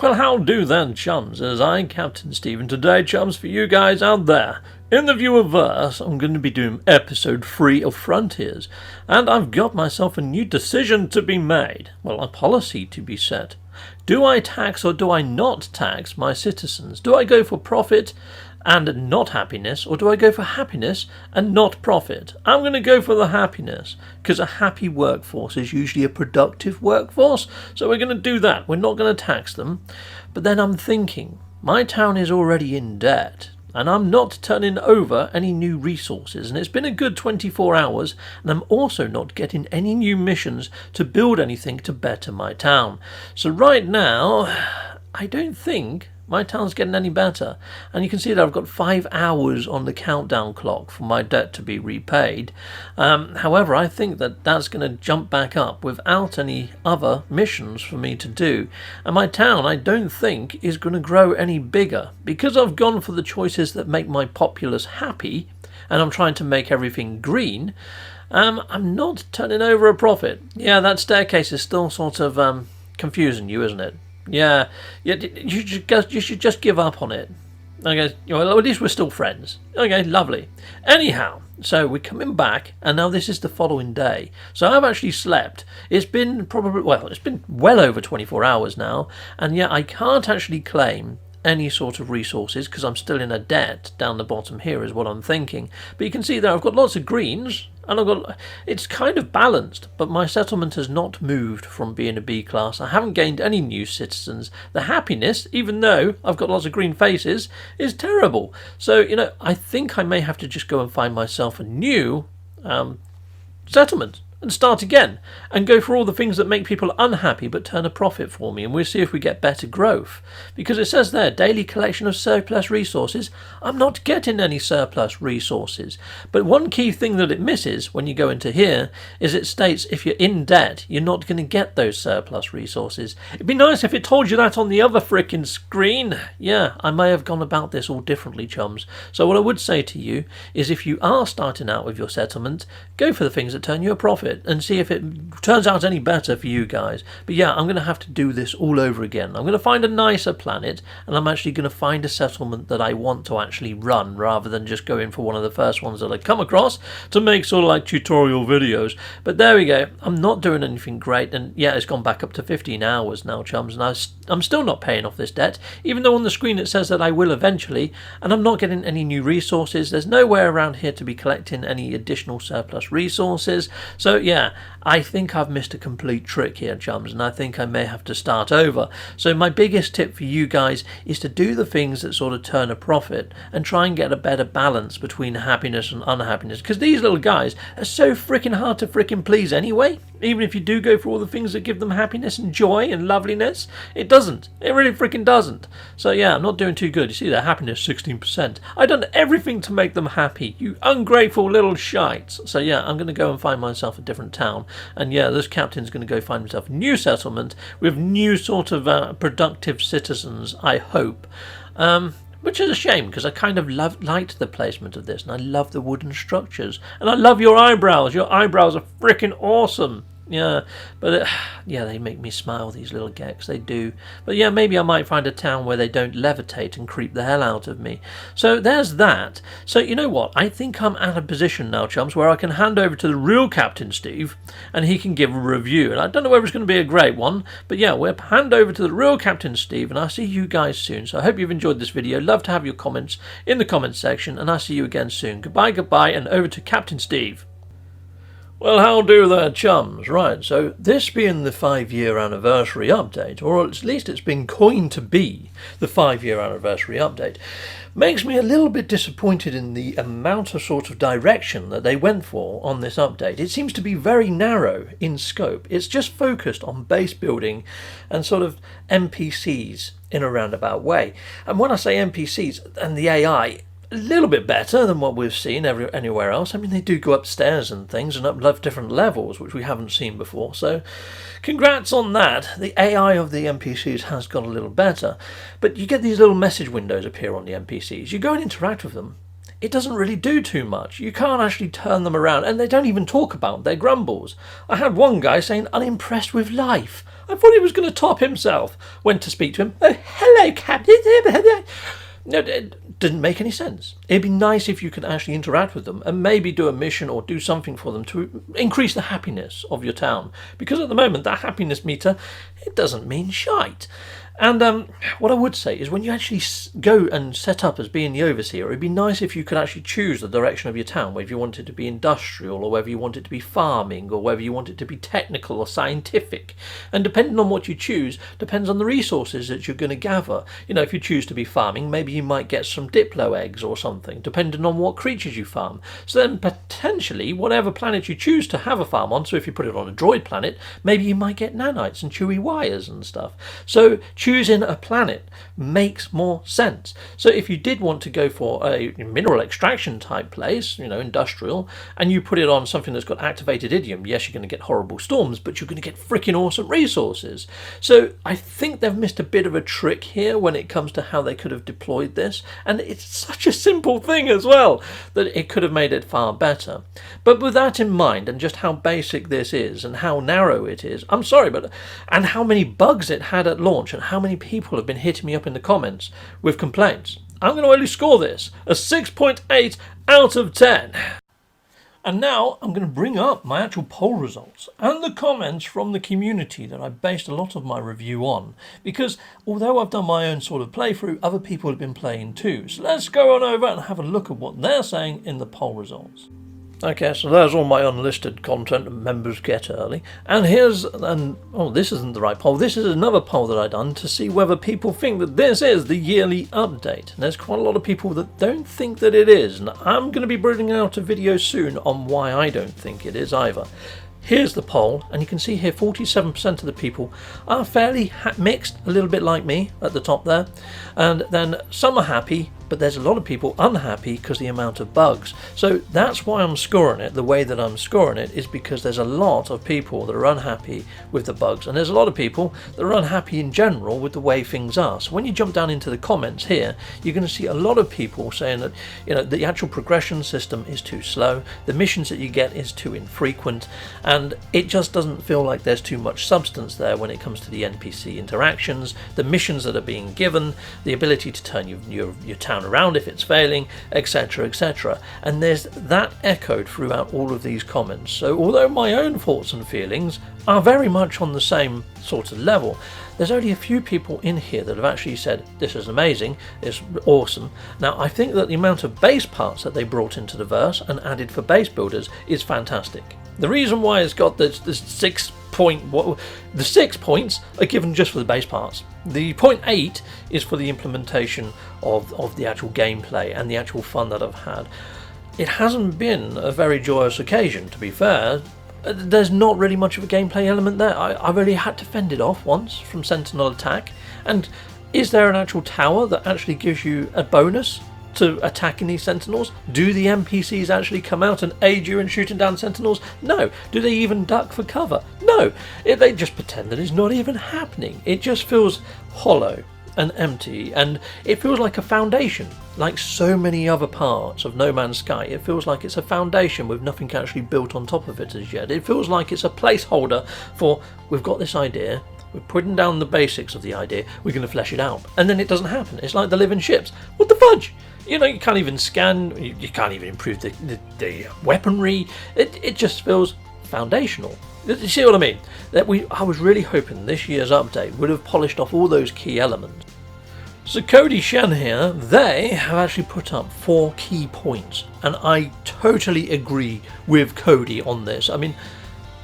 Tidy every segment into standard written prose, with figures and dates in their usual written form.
Well, how do then, chums, as I, Captain Steve, and today, chums, for you guys out there, in the viewerverse, I'm going to be doing episode 3 of Frontiers, and I've got myself a new decision to be made, well, a policy to be set. Do I tax or do I not tax my citizens? Do I go for profit and not happiness, or do I go for happiness and not profit? I'm going to go for the happiness, because a happy workforce is usually a productive workforce, so we're going to do that. We're not going to tax them. But then I'm thinking, my town is already in debt, and I'm not turning over any new resources, and it's been a good 24 hours, and I'm also not getting any new missions to build anything to better my town. So right now, I don't think my town's getting any better, and you can see that I've got 5 hours on the countdown clock for my debt to be repaid. However, I think that that's going to jump back up without any other missions for me to do, and my town, I don't think, is going to grow any bigger, because I've gone for the choices that make my populace happy, and I'm trying to make everything green. I'm not turning over a profit. Yeah, that staircase is still sort of confusing you, isn't it? Yeah, you should just give up on it. Okay, well, at least we're still friends. Okay, lovely. Anyhow, so we're coming back, and now this is the following day. So I've actually slept. It's been well over 24 hours now, and yet I can't actually claim any sort of resources because I'm still in a debt down the bottom here is what I'm thinking. But you can see there I've got lots of greens, and it's kind of balanced, but my settlement has not moved from being a B class. I haven't gained any new citizens. The happiness, even though I've got lots of green faces, is terrible. So, I think I may have to just go and find myself a new settlement and start again and go for all the things that make people unhappy but turn a profit for me, and we'll see if we get better growth, because it says there daily collection of surplus resources. I'm not getting any surplus resources, but one key thing that it misses when you go into here is it states if you're in debt you're not going to get those surplus resources. It'd be nice if it told you that on the other frickin' screen. Yeah, I may have gone about this all differently, chums. So what I would say to you is if you are starting out with your settlement, go for the things that turn you a profit and see if it turns out any better for you guys. But yeah, I'm going to have to do this all over again. I'm going to find a nicer planet, and I'm actually going to find a settlement that I want to actually run rather than just going for one of the first ones that I come across to make sort of like tutorial videos. But there we go. I'm not doing anything great, and yeah, it's gone back up to 15 hours now, chums, and I'm still not paying off this debt, even though on the screen it says that I will eventually, and I'm not getting any new resources. There's nowhere around here to be collecting any additional surplus resources. So yeah, I think I've missed a complete trick here, chums, and I think I may have to start over. So my biggest tip for you guys is to do the things that sort of turn a profit and try and get a better balance between happiness and unhappiness, because these little guys are so freaking hard to freaking please anyway. Even if you do go for all the things that give them happiness and joy and loveliness, it doesn't. It really freaking doesn't. So yeah, I'm not doing too good. You see their happiness 16%. I've done everything to make them happy, you ungrateful little shites. So yeah, I'm going to go and find myself a different town. And yeah, this captain's going to go find himself a new settlement with new sort of productive citizens, I hope. Which is a shame, because I kind of liked the placement of this, and I love the wooden structures, and I love your eyebrows. Your eyebrows are freaking awesome. Yeah, but yeah, they make me smile, these little gecks, they do. But yeah, maybe I might find a town where they don't levitate and creep the hell out of me. So there's that. So you know what, I think I'm at a position now, chums, where I can hand over to the real Captain Steve, and he can give a review. And I don't know whether it's going to be a great one, but yeah, we'll hand over to the real Captain Steve, and I'll see you guys soon. So I hope you've enjoyed this video. Love to have your comments in the comments section, and I'll see you again soon. Goodbye, and over to Captain Steve. Well, how do there, chums? Right, so this being the 5-year anniversary update, or at least it's been coined to be the 5-year anniversary update, makes me a little bit disappointed in the amount of sort of direction that they went for on this update. It seems to be very narrow in scope. It's just focused on base building and sort of NPCs in a roundabout way. And when I say NPCs and the AI, a little bit better than what we've seen anywhere else. I mean, they do go upstairs and things and up different levels, which we haven't seen before. So congrats on that. The AI of the NPCs has got a little better. But you get these little message windows appear on the NPCs. You go and interact with them. it doesn't really do too much. You can't actually turn them around, and they don't even talk about their grumbles. I had one guy saying, unimpressed with life. I thought he was going to top himself. Went to speak to him. Oh, hello, Captain. No, it didn't make any sense. It'd be nice if you could actually interact with them and maybe do a mission or do something for them to increase the happiness of your town. Because at the moment, that happiness meter, it doesn't mean shite. And what I would say is when you actually go and set up as being the overseer, it'd be nice if you could actually choose the direction of your town, whether you want it to be industrial or whether you want it to be farming or whether you want it to be technical or scientific. And depending on what you choose, depends on the resources that you're going to gather. You know, if you choose to be farming, maybe you might get some Diplo eggs or something, depending on what creatures you farm. So then potentially, whatever planet you choose to have a farm on, so if you put it on a droid planet, maybe you might get nanites and chewy wires and stuff. So choosing a planet makes more sense. So if you did want to go for a mineral extraction type place, industrial, and you put it on something that's got activated idiom, yes, you're going to get horrible storms, but you're going to get freaking awesome resources. So I think they've missed a bit of a trick here when it comes to how they could have deployed this, and it's such a simple thing as well that it could have made it far better. But with that in mind, and just how basic this is and how narrow it is, I'm sorry, and how many bugs it had at launch and how many people have been hitting me up in the comments with complaints, I'm going to only score this a 6.8 out of 10. And now I'm going to bring up my actual poll results and the comments from the community that I based a lot of my review on, because although I've done my own sort of playthrough, other people have been playing too. So let's go on over and have a look at what they're saying in the poll results. Okay, so there's all my unlisted content that members get early. And this isn't the right poll. This is another poll that I've done to see whether people think that this is the yearly update. And there's quite a lot of people that don't think that it is. And I'm going to be bringing out a video soon on why I don't think it is either. Here's the poll, and you can see here 47% of the people are fairly mixed, a little bit like me at the top there. And then some are happy, but there's a lot of people unhappy because of the amount of bugs. So that's why I'm scoring it the way that I'm scoring it, is because there's a lot of people that are unhappy with the bugs, and there's a lot of people that are unhappy in general with the way things are. So when you jump down into the comments here, you're going to see a lot of people saying that the actual progression system is too slow, the missions that you get is too infrequent, and it just doesn't feel like there's too much substance there when it comes to the NPC interactions, the missions that are being given, the ability to turn your town around if it's failing, etc, etc. And there's that echoed throughout all of these comments. So although my own thoughts and feelings are very much on the same sort of level, there's only a few people in here that have actually said this is amazing, it's awesome. Now I think that the amount of base parts that they brought into the verse and added for base builders is fantastic. The reason why it's got the 6 points are given just for the base parts. The 0.8 is for the implementation of the actual gameplay and the actual fun that I've had. It hasn't been a very joyous occasion, to be fair. There's not really much of a gameplay element there. I've only had to fend it off once from sentinel attack. And is there an actual tower that actually gives you a bonus to attacking these sentinels? Do the NPCs actually come out and aid you in shooting down sentinels? No. Do they even duck for cover? No. They just pretend that it's not even happening. It just feels hollow and empty, and it feels like a foundation. Like so many other parts of No Man's Sky, it feels like it's a foundation with nothing actually built on top of it as yet. It feels like it's a placeholder for, we've got this idea, we're putting down the basics of the idea, we're going to flesh it out, and then it doesn't happen. It's like the living ships. What the fudge? You can't even scan, you can't even improve the weaponry. It just feels foundational. You see what I mean? I was really hoping this year's update would have polished off all those key elements. So Cody Shen here, they have actually put up 4 key points, and I totally agree with Cody on this. I mean,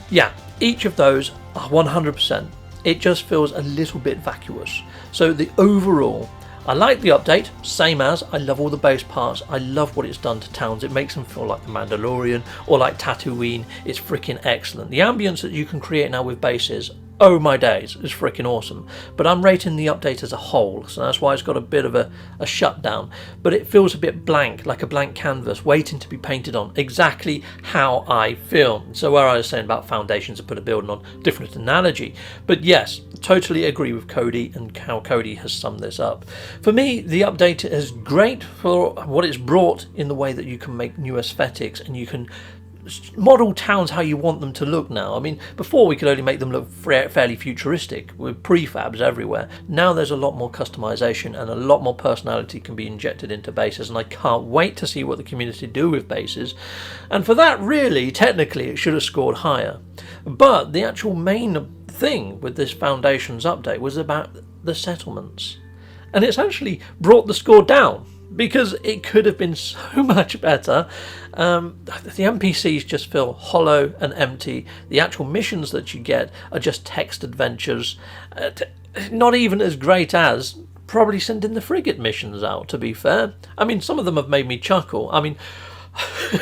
yeah, each of those are 100%. It just feels a little bit vacuous. So the overall, I like the update, same as, I love all the base parts, I love what it's done to towns, it makes them feel like the Mandalorian or like Tatooine, it's freaking excellent. The ambience that you can create now with bases, oh my days, it's freaking awesome. But I'm rating the update as a whole, so that's why it's got a bit of a shutdown. But it feels a bit blank, like a blank canvas waiting to be painted on, exactly how I feel. So where I was saying about foundations to put a building on, different analogy. But yes, totally agree with Cody and how Cody has summed this up. For me, the update is great for what it's brought in the way that you can make new aesthetics and you can model towns how you want them to look now. I mean, before we could only make them look fairly futuristic with prefabs everywhere. Now there's a lot more customization and a lot more personality can be injected into bases, and I can't wait to see what the community do with bases. And for that, really, technically, it should have scored higher. But the actual main thing with this Foundations update was about the settlements. And it's actually brought the score down, because it could have been so much better. The NPCs just feel hollow and empty. The actual missions that you get are just text adventures. Not even as great as probably sending the frigate missions out, to be fair. I mean, some of them have made me chuckle. I mean,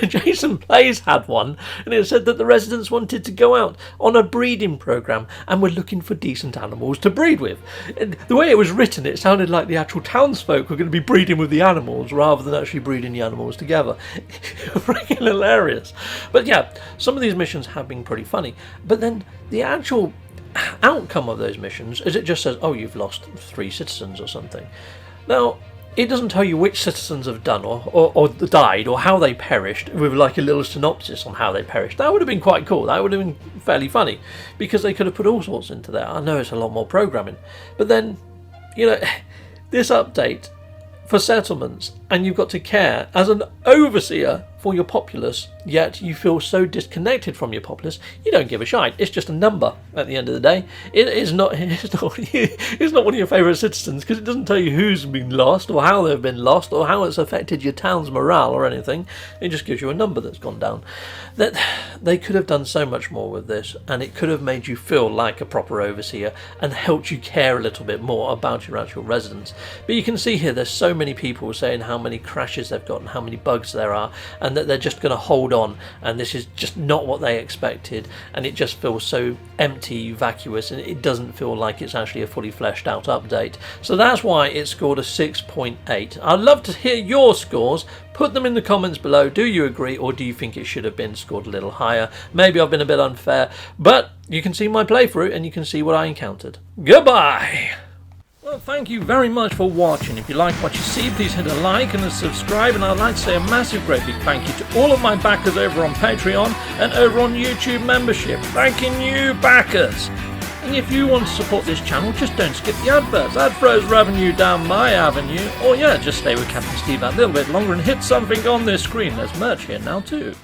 Jason Plays had one, and it said that the residents wanted to go out on a breeding program and were looking for decent animals to breed with. And the way it was written, it sounded like the actual townsfolk were going to be breeding with the animals rather than actually breeding the animals together. Freaking hilarious. But yeah, some of these missions have been pretty funny. But then the actual outcome of those missions is it just says, oh, you've lost 3 citizens or something. Now, it doesn't tell you which citizens have done or died or how they perished with like a little synopsis on how they perished. That would have been quite cool. That would have been fairly funny because they could have put all sorts into there. I know it's a lot more programming. But then, you know, this update for settlements, and you've got to care as an overseer for your populace, yet you feel so disconnected from your populace, you don't give a shite. It's just a number at the end of the day. It's not one of your favourite citizens because it doesn't tell you who's been lost or how they've been lost or how it's affected your town's morale or anything. It just gives you a number that's gone down. That they could have done so much more with this, and it could have made you feel like a proper overseer and helped you care a little bit more about your actual residents. But you can see here there's so many people saying how many crashes they've got and how many bugs there are, and that they're just going to hold on, and this is just not what they expected, and it just feels so empty, vacuous, and it doesn't feel like it's actually a fully fleshed out update. So that's why it scored a 6.8. I'd love to hear your scores. Put them in the comments below. Do you agree, or do you think it should have been scored a little higher? Maybe I've been a bit unfair, but you can see my playthrough and you can see what I encountered. Goodbye! Well, thank you very much for watching. If you like what you see, please hit a like and a subscribe, and I'd like to say a massive great big thank you to all of my backers over on Patreon and over on YouTube membership. Thanking you, backers! And if you want to support this channel, just don't skip the adverts. That throws revenue down my avenue. Or yeah, just stay with Captain Steve that little bit longer and hit something on this screen. There's merch here now too.